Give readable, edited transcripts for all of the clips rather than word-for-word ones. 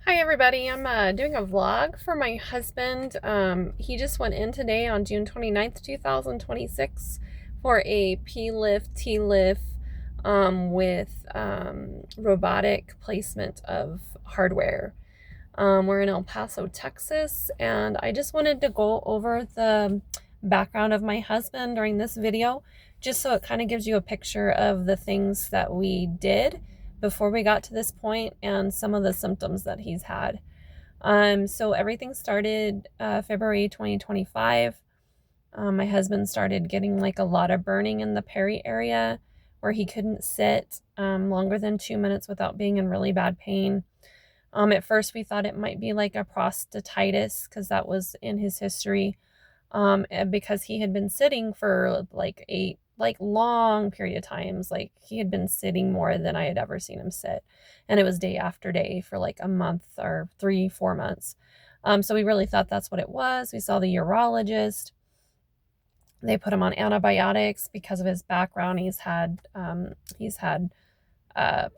Hi everybody, I'm doing a vlog for my husband. He just went in today on June 29th, 2026 for a PLIF, TLIF with robotic placement of hardware. We're in El Paso, Texas, and I just wanted to go over the background of my husband during this video, just so it kind of gives you a picture of the things that we did before we got to this point and some of the symptoms that he's had. So everything started February 2025. My husband started getting like a lot of burning in the peri area where he couldn't sit longer than 2 minutes without being in really bad pain. At first we thought it might be like a prostatitis because that was in his history, because he had been sitting for like long period of times. Like he had been sitting more than I had ever seen him sit, and it was day after day for like a month or 3-4 months. So we really thought that's what it was. We saw the urologist. They put him on antibiotics because of his background. He's had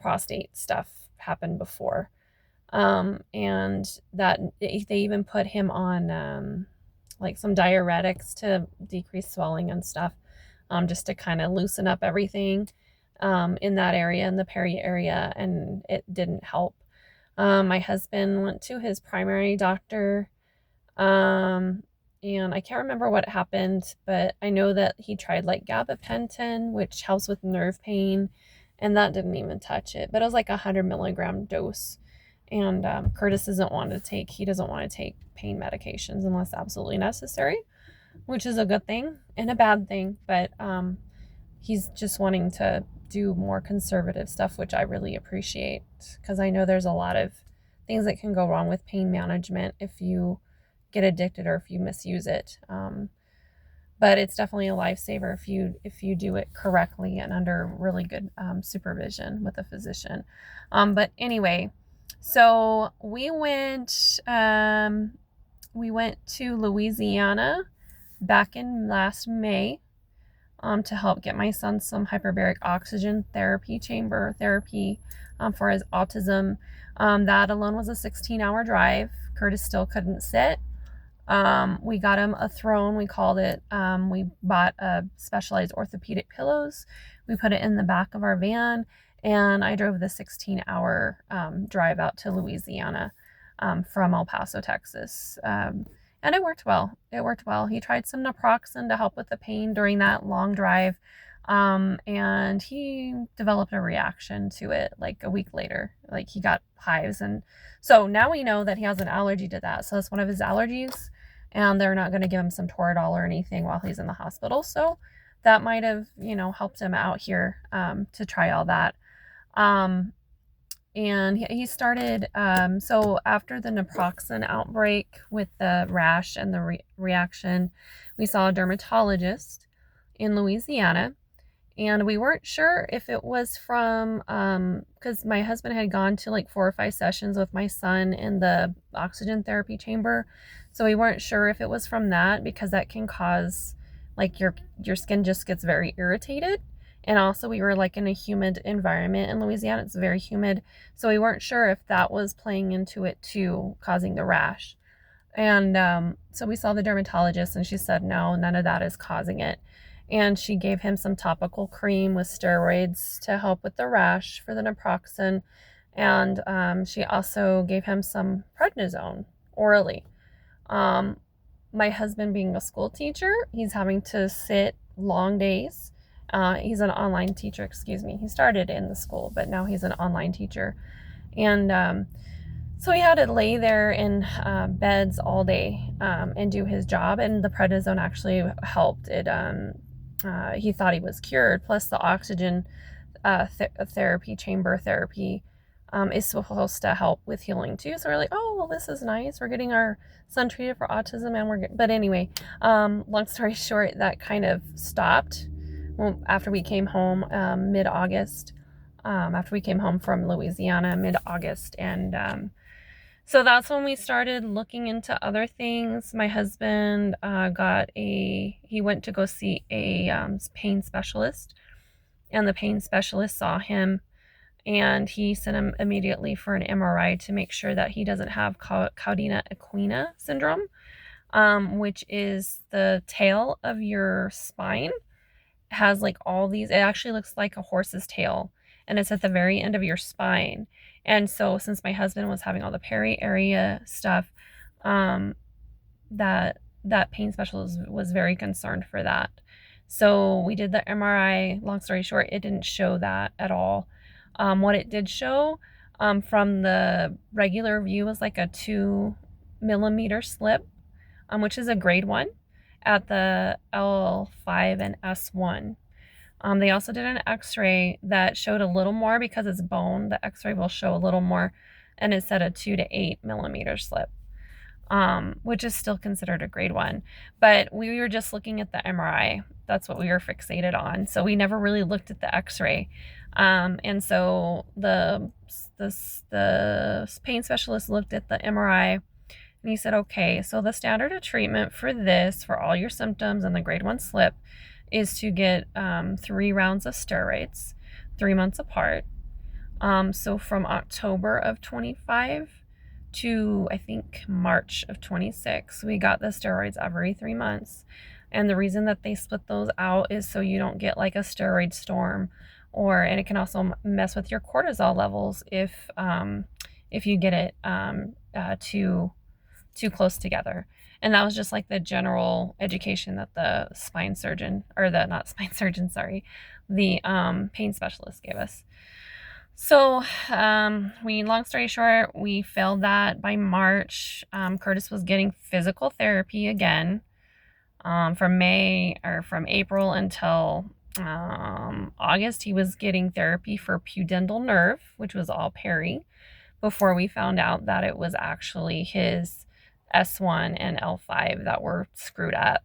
prostate stuff happen before. And that they even put him on like some diuretics to decrease swelling and stuff, just to kind of loosen up everything in that area, in the peri area, and it didn't help. My husband went to his primary doctor, and I can't remember what happened, but I know that he tried like gabapentin, which helps with nerve pain, and that didn't even touch it. But it was like 100 milligram dose. And Curtis he doesn't want to take pain medications unless absolutely necessary, which is a good thing and a bad thing. But he's just wanting to do more conservative stuff, which I really appreciate, because I know there's a lot of things that can go wrong with pain management if you get addicted or if you misuse it. But it's definitely a lifesaver if you do it correctly and under really good supervision with a physician. But anyway, so we went to Louisiana back in last May to help get my son some hyperbaric oxygen therapy, chamber therapy, for his autism. That alone was a 16-hour drive. Curtis still couldn't sit. We got him a throne, we called it. We bought specialized orthopedic pillows. We put it in the back of our van, and I drove the 16-hour drive out to Louisiana from El Paso, Texas. And it worked well. He tried some naproxen to help with the pain during that long drive, and he developed a reaction to it like a week later. Like he got hives, and so now we know that he has an allergy to that. So that's one of his allergies, and they're not going to give him some Toradol or anything while he's in the hospital. So that might have, helped him out here to try all that. And he started, so after the naproxen outbreak with the rash and the reaction, we saw a dermatologist in Louisiana, and we weren't sure if it was from, because my husband had gone to like 4 or 5 sessions with my son in the oxygen therapy chamber, so we weren't sure if it was from that, because that can cause like your skin just gets very irritated. And also we were like in a humid environment in Louisiana. It's very humid. So we weren't sure if that was playing into it too, causing the rash. And so we saw the dermatologist, and she said, no, none of that is causing it. And she gave him some topical cream with steroids to help with the rash for the naproxen. And she also gave him some prednisone orally. My husband being a school teacher, he's having to sit long days. He's an online teacher, He started in the school, but now he's an online teacher. And so he had to lay there in beds all day and do his job. And the prednisone actually helped. He thought he was cured. Plus the oxygen therapy, chamber therapy, is supposed to help with healing too. So we're like, oh, well, this is nice. We're getting our son treated for autism, and we're good. But anyway, long story short, that kind of stopped after we came home mid-August, after we came home from Louisiana mid-August. And so that's when we started looking into other things. My husband he went to go see a pain specialist, and the pain specialist saw him and he sent him immediately for an MRI to make sure that he doesn't have caudina equina syndrome, which is the tail of your spine has like all these, it actually looks like a horse's tail, and it's at the very end of your spine. And so since my husband was having all the peri area stuff, um, that pain specialist was very concerned for that. So we did the MRI. Long story short, it didn't show that at all. What it did show from the regular view was like a 2 millimeter slip, which is a grade 1 at the L5-S1. They also did an x-ray that showed a little more because it's bone. The x-ray will show a little more, and it said a 2 to 8 millimeter slip, which is still considered a grade 1. But we were just looking at the MRI. That's what we were fixated on. So we never really looked at the x-ray. And so the pain specialist looked at the MRI, and he said, okay, so the standard of treatment for this, for all your symptoms and the grade 1 slip, is to get 3 rounds of steroids, 3 months apart. So from October of 25 to I think March of 26, we got the steroids every 3 months. And the reason that they split those out is so you don't get like a steroid storm, and it can also mess with your cortisol levels if you get it too close together. And that was just like the general education that the spine surgeon, or the, not spine surgeon, sorry, the pain specialist gave us. So long story short, we failed that by March. Curtis was getting physical therapy again from April until August. He was getting therapy for pudendal nerve, which was all peri, before we found out that it was actually his S1 and L5 that were screwed up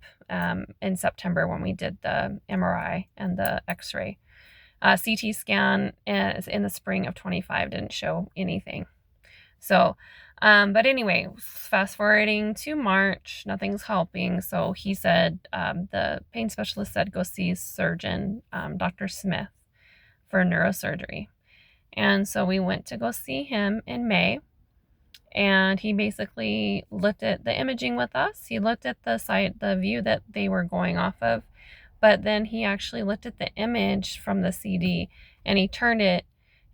in September when we did the MRI and the x-ray. CT scan in the spring of 25 didn't show anything. So, but anyway, fast forwarding to March, nothing's helping. So he said, the pain specialist said, go see surgeon, Dr. Smith, for neurosurgery. And so we went to go see him in May. And he basically looked at the imaging with us. He looked at the view that they were going off of, but then he actually looked at the image from the CD, and he turned it,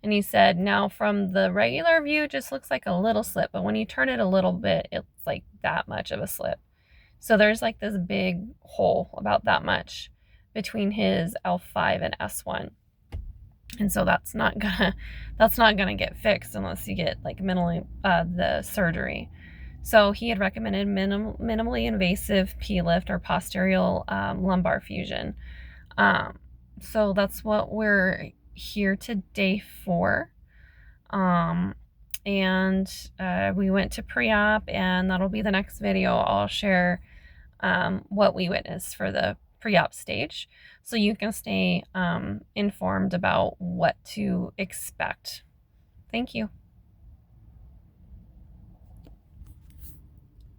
and he said, now from the regular view, it just looks like a little slip, but when you turn it a little bit, it's like that much of a slip. So there's like this big hole about that much between his L5 and S1. And so that's not gonna get fixed unless you get like the surgery. So he had recommended minimally invasive PLIF, or posterior lumbar fusion. So that's what we're here today for. And we went to pre-op, and that'll be the next video. I'll share what we witnessed for the pre-op stage, so you can stay informed about what to expect. Thank you.